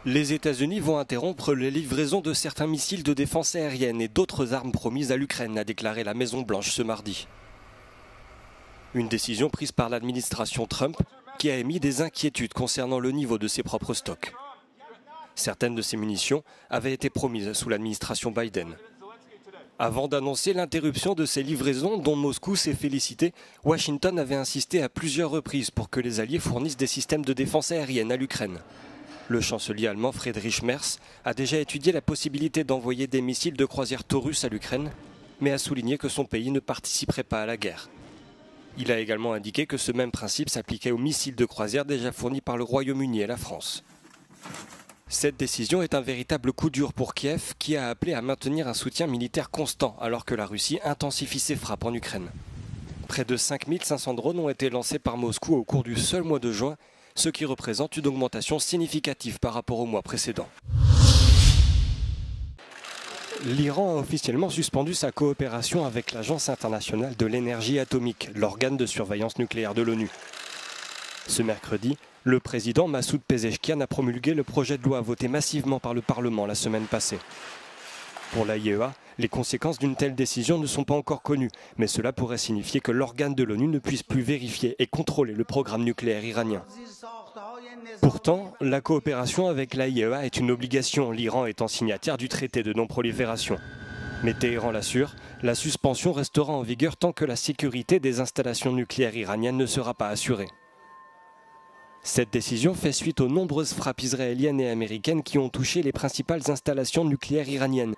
Les États-Unis vont interrompre les livraisons de certains missiles de défense aérienne et d'autres armes promises à l'Ukraine, a déclaré la Maison-Blanche ce mardi. Une décision prise par l'administration Trump qui a émis des inquiétudes concernant le niveau de ses propres stocks. Certaines de ces munitions avaient été promises sous l'administration Biden. Avant d'annoncer l'interruption de ces livraisons dont Moscou s'est félicité, Washington avait insisté à plusieurs reprises pour que les Alliés fournissent des systèmes de défense aérienne à l'Ukraine. Le chancelier allemand Friedrich Merz a déjà étudié la possibilité d'envoyer des missiles de croisière Taurus à l'Ukraine, mais a souligné que son pays ne participerait pas à la guerre. Il a également indiqué que ce même principe s'appliquait aux missiles de croisière déjà fournis par le Royaume-Uni et la France. Cette décision est un véritable coup dur pour Kiev, qui a appelé à maintenir un soutien militaire constant alors que la Russie intensifie ses frappes en Ukraine. Près de 5500 drones ont été lancés par Moscou au cours du seul mois de juin, ce qui représente une augmentation significative par rapport au mois précédent. L'Iran a officiellement suspendu sa coopération avec l'Agence internationale de l'énergie atomique, l'organe de surveillance nucléaire de l'ONU. Ce mercredi, le président Massoud Pezeshkian a promulgué le projet de loi voté massivement par le Parlement la semaine passée. Pour l'AIEA, les conséquences d'une telle décision ne sont pas encore connues, mais cela pourrait signifier que l'organe de l'ONU ne puisse plus vérifier et contrôler le programme nucléaire iranien. Pourtant, la coopération avec l'AIEA est une obligation, l'Iran étant signataire du traité de non-prolifération. Mais Téhéran l'assure, la suspension restera en vigueur tant que la sécurité des installations nucléaires iraniennes ne sera pas assurée. Cette décision fait suite aux nombreuses frappes israéliennes et américaines qui ont touché les principales installations nucléaires iraniennes.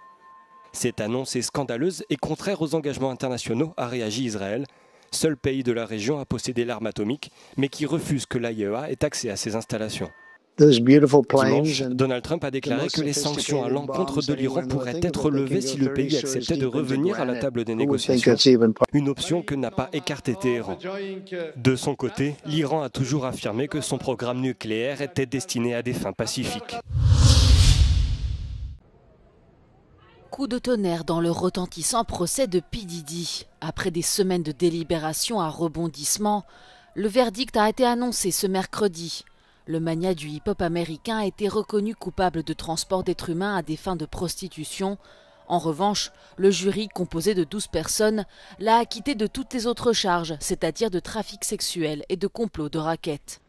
Cette annonce est scandaleuse et contraire aux engagements internationaux, a réagi Israël, seul pays de la région à posséder l'arme atomique, mais qui refuse que l'AIEA ait accès à ces installations. Dimanche, Donald Trump a déclaré que les sanctions à l'encontre de l'Iran pourraient être levées si le pays acceptait de revenir à la table des négociations, une option que n'a pas écartée Téhéran. De son côté, l'Iran a toujours affirmé que son programme nucléaire était destiné à des fins pacifiques. Coup de tonnerre dans le retentissant procès de P. Diddy. Après des semaines de délibération à rebondissement, le verdict a été annoncé ce mercredi. Le magnat du hip-hop américain a été reconnu coupable de transport d'êtres humains à des fins de prostitution. En revanche, le jury, composé de 12 personnes, l'a acquitté de toutes les autres charges, c'est-à-dire de trafic sexuel et de complot de racket.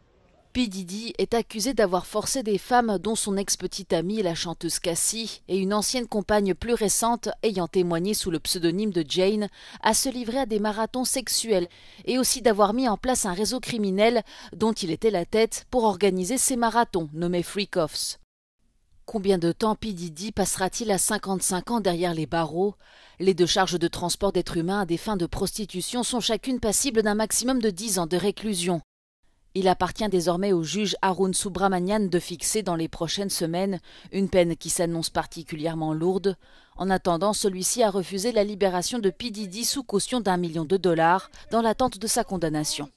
P. Diddy est accusé d'avoir forcé des femmes dont son ex-petite amie, la chanteuse Cassie, et une ancienne compagne plus récente ayant témoigné sous le pseudonyme de Jane, à se livrer à des marathons sexuels et aussi d'avoir mis en place un réseau criminel dont il était la tête pour organiser ces marathons, nommés Freak-Offs. Combien de temps P. Diddy passera-t-il à 55 ans derrière les barreaux? Les deux charges de transport d'êtres humains à des fins de prostitution sont chacune passibles d'un maximum de 10 ans de réclusion. Il appartient désormais au juge Arun Subramanian de fixer dans les prochaines semaines une peine qui s'annonce particulièrement lourde. En attendant, celui-ci a refusé la libération de P. Diddy sous caution d'1 million de dollars dans l'attente de sa condamnation.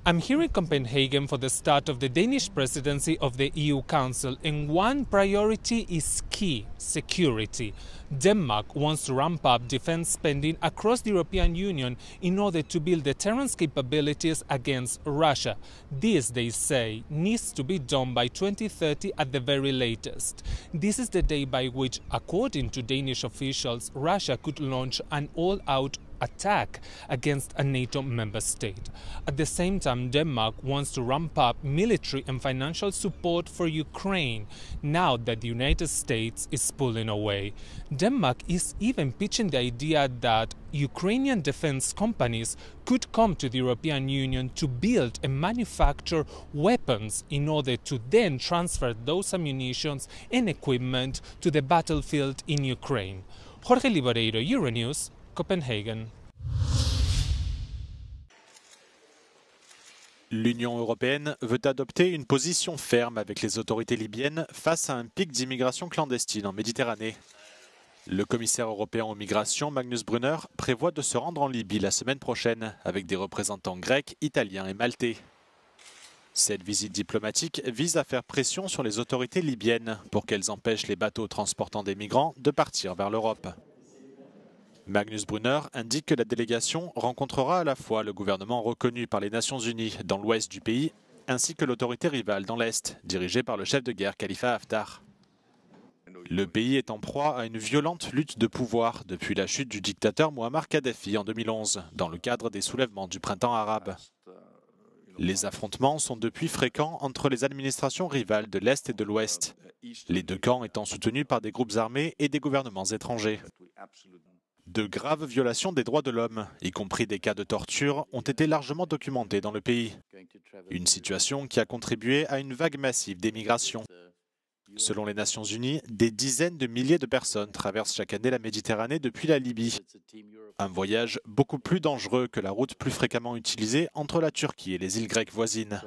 I'm here in Copenhagen for the start of the Danish presidency of the EU Council, and one priority is key: security. Denmark wants to ramp up defense spending across the European Union in order to build deterrence capabilities against Russia. This, they say, needs to be done by 2030 at the very latest. This is the day by which, according to Danish officials, Russia could launch an all-out attack against a NATO member state. At the same time, Denmark wants to ramp up military and financial support for Ukraine now that the United States is pulling away. Denmark is even pitching the idea that Ukrainian defense companies could come to the European Union to build and manufacture weapons in order to then transfer those ammunitions and equipment to the battlefield in Ukraine. Jorge Liboreiro, Euronews, Copenhagen. L'Union européenne veut adopter une position ferme avec les autorités libyennes face à un pic d'immigration clandestine en Méditerranée. Le commissaire européen aux migrations, Magnus Brunner, prévoit de se rendre en Libye la semaine prochaine avec des représentants grecs, italiens et maltais. Cette visite diplomatique vise à faire pression sur les autorités libyennes pour qu'elles empêchent les bateaux transportant des migrants de partir vers l'Europe. Magnus Brunner indique que la délégation rencontrera à la fois le gouvernement reconnu par les Nations Unies dans l'ouest du pays ainsi que l'autorité rivale dans l'Est, dirigée par le chef de guerre Khalifa Haftar. Le pays est en proie à une violente lutte de pouvoir depuis la chute du dictateur Mouammar Kadhafi en 2011, dans le cadre des soulèvements du printemps arabe. Les affrontements sont depuis fréquents entre les administrations rivales de l'Est et de l'Ouest, les deux camps étant soutenus par des groupes armés et des gouvernements étrangers. De graves violations des droits de l'homme, y compris des cas de torture, ont été largement documentés dans le pays. Une situation qui a contribué à une vague massive d'émigration. Selon les Nations Unies, des dizaines de milliers de personnes traversent chaque année la Méditerranée depuis la Libye. Un voyage beaucoup plus dangereux que la route plus fréquemment utilisée entre la Turquie et les îles grecques voisines.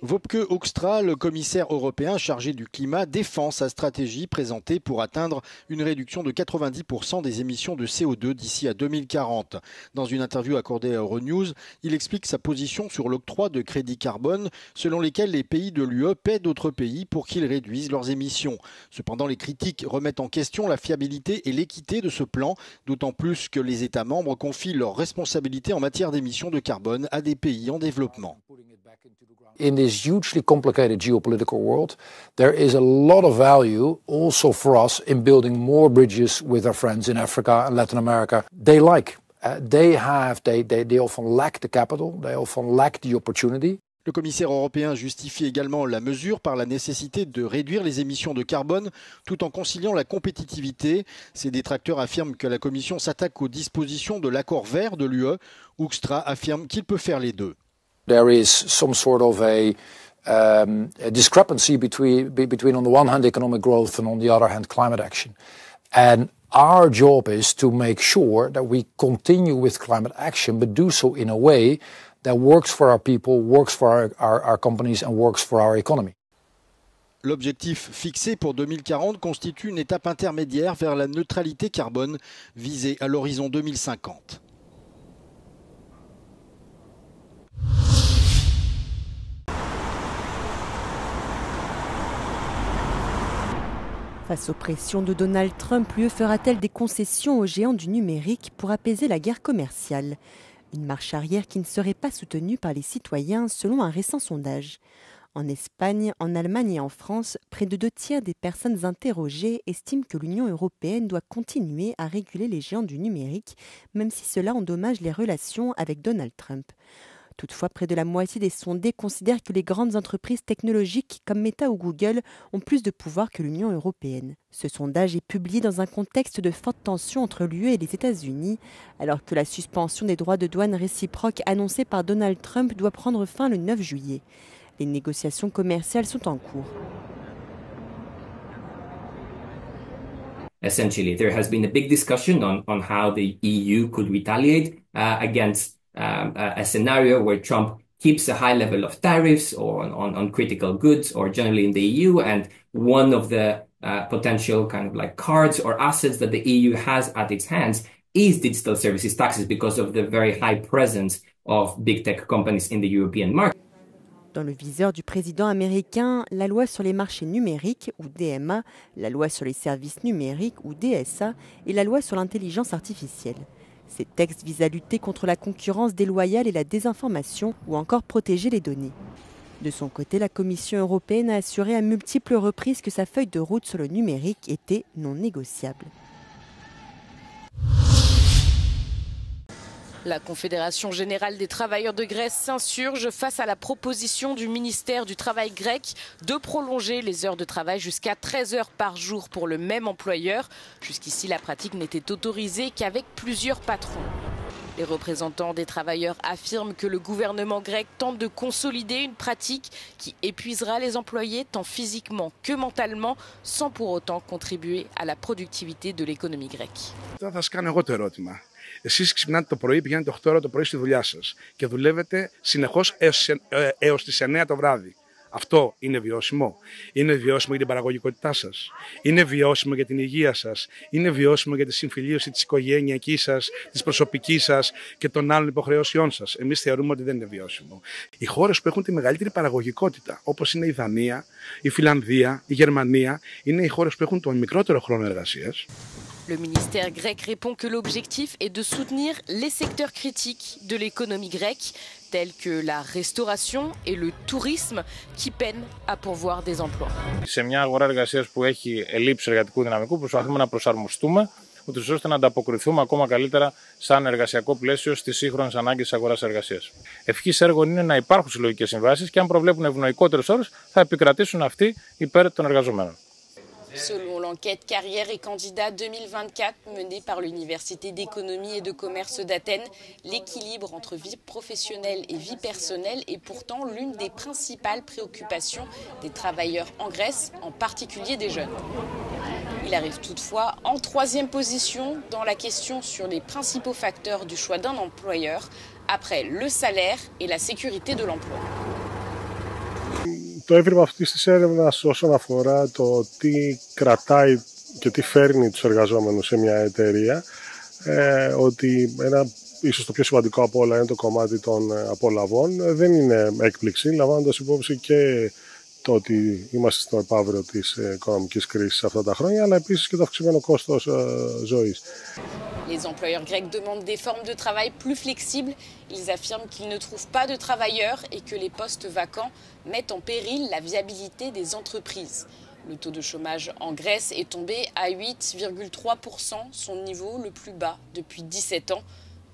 Wopke Hoekstra, le commissaire européen chargé du climat, défend sa stratégie présentée pour atteindre une réduction de 90% des émissions de CO2 d'ici à 2040. Dans une interview accordée à Euronews, il explique sa position sur l'octroi de crédits carbone selon lesquels les pays de l'UE paient d'autres pays pour qu'ils réduisent leurs émissions. Cependant, les critiques remettent en question la fiabilité et l'équité de ce plan, d'autant plus que les États membres confient leurs responsabilités en matière d'émissions de carbone à des pays en développement. In this hugely complicated geopolitical world, there is a lot of value also for us in building more bridges with our friends in Africa and Latin America. They often lack the capital, they often lack the opportunity. Le commissaire européen justifie également la mesure par la nécessité de réduire les émissions de carbone tout en conciliant la compétitivité. Ses détracteurs affirment que la Commission s'attaque aux dispositions de l'accord vert de l'UE. Hoekstra affirme qu'il peut faire les deux. There is some sort of a discrepancy between on the one hand economic growth and on the other hand climate action. And our job is to make sure that we continue with climate action, but do so in a way that works for our people, works for our companies and works for our economy. L'objectif fixé pour 2040 constitue une étape intermédiaire vers la neutralité carbone visée à l'horizon 2050. Face aux pressions de Donald Trump, l'UE fera-t-elle des concessions aux géants du numérique pour apaiser la guerre commerciale? Une marche arrière qui ne serait pas soutenue par les citoyens selon un récent sondage. En Espagne, en Allemagne et en France, près de 2/3 des personnes interrogées estiment que l'Union européenne doit continuer à réguler les géants du numérique, même si cela endommage les relations avec Donald Trump. Toutefois, près de la moitié des sondés considèrent que les grandes entreprises technologiques comme Meta ou Google ont plus de pouvoir que l'Union européenne. Ce sondage est publié dans un contexte de forte tension entre l'UE et les États-Unis, alors que la suspension des droits de douane réciproques annoncée par Donald Trump doit prendre fin le 9 juillet. Les négociations commerciales sont en cours. Essentially, there has been a big discussion on how the EU could retaliate against a scenario where Trump keeps a high level of tariffs on critical goods or generally in the EU. And one of the potential kind of like cards or assets that the EU has at its hands is digital services taxes because of the very high presence of big tech companies in the European market. Dans le viseur du président américain, la loi sur les marchés numériques, ou DMA, la loi sur les services numériques, ou DSA, et la loi sur l'intelligence artificielle. Ces textes visent à lutter contre la concurrence déloyale et la désinformation, ou encore protéger les données. De son côté, la Commission européenne a assuré à multiples reprises que sa feuille de route sur le numérique était non négociable. La Confédération générale des travailleurs de Grèce s'insurge face à la proposition du ministère du Travail grec de prolonger les heures de travail jusqu'à 13 heures par jour pour le même employeur. Jusqu'ici, la pratique n'était autorisée qu'avec plusieurs patrons. Les représentants des travailleurs affirment que le gouvernement grec tente de consolider une pratique qui épuisera les employés tant physiquement que mentalement, sans pour autant contribuer à la productivité de l'économie grecque. Εσείς ξυπνάτε το πρωί, πηγαίνετε 8 ώρα το πρωί στη δουλειά σας και δουλεύετε συνεχώς έως τις 9 το βράδυ. Αυτό είναι βιώσιμο? Είναι βιώσιμο για την παραγωγικότητά σας? Είναι βιώσιμο για την υγεία σας? Είναι βιώσιμο για τη συμφιλίωση της οικογενειακής σας, της προσωπικής σας και των άλλων υποχρεώσεών σας? Εμείς θεωρούμε ότι δεν είναι βιώσιμο. Οι χώρες που έχουν τη μεγαλύτερη παραγωγικότητα, όπως είναι η Δανία, η Φιλανδία, η Γερμανία, είναι οι χώρες που έχουν τον μικρότερο χρόνο εργασίας. Le ministère grec répond que l'objectif est de soutenir les secteurs critiques de l'économie grecque, tels que la restauration et le tourisme, qui peinent à pourvoir des emplois. Σε μια αγορά εργασίας που έχει ελλείψεις εργατικού δυναμικού, προσπαθούμε να προσαρμοστούμε, ούτως ώστε να ανταποκριθούμε ακόμα καλύτερα σαν εργασιακό πλαίσιο στις σύγχρονες ανάγκες της αγοράς εργασίας. Ευχής έργων είναι να υπάρχουν συλλογικές συμβάσεις και αν προβλέπουν ευνοϊκότερους όρους, θα επικρατήσουν αυτοί υπέρ των εργαζομένων. Selon l'enquête Carrière et Candidats 2024 menée par l'Université d'économie et de commerce d'Athènes, l'équilibre entre vie professionnelle et vie personnelle est pourtant l'une des principales préoccupations des travailleurs en Grèce, en particulier des jeunes. Il arrive toutefois en troisième position dans la question sur les principaux facteurs du choix d'un employeur, après le salaire et la sécurité de l'emploi. Το έβριμα αυτής της έρευνας όσον αφορά το τι κρατάει και τι φέρνει τους εργαζόμενους σε μια εταιρεία, ότι ίσως το πιο σημαντικό από όλα είναι το κομμάτι των απολαβών. Δεν είναι έκπληξη, λαμβάνοντας υπόψη και το ότι είμαστε στο επαύριο της οικονομικής κρίσης αυτά τα χρόνια, αλλά επίσης και το αυξημένο κόστος ζωής. Les employeurs grecs demandent des formes de travail plus flexibles. Ils affirment qu'ils ne trouvent pas de travailleurs et que les postes vacants mettent en péril la viabilité des entreprises. Le taux de chômage en Grèce est tombé à 8,3%, son niveau le plus bas depuis 17 ans.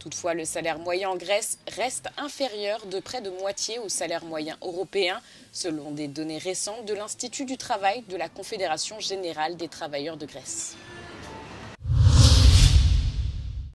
Toutefois, le salaire moyen en Grèce reste inférieur de près de moitié au salaire moyen européen, selon des données récentes de l'Institut du travail de la Confédération générale des travailleurs de Grèce.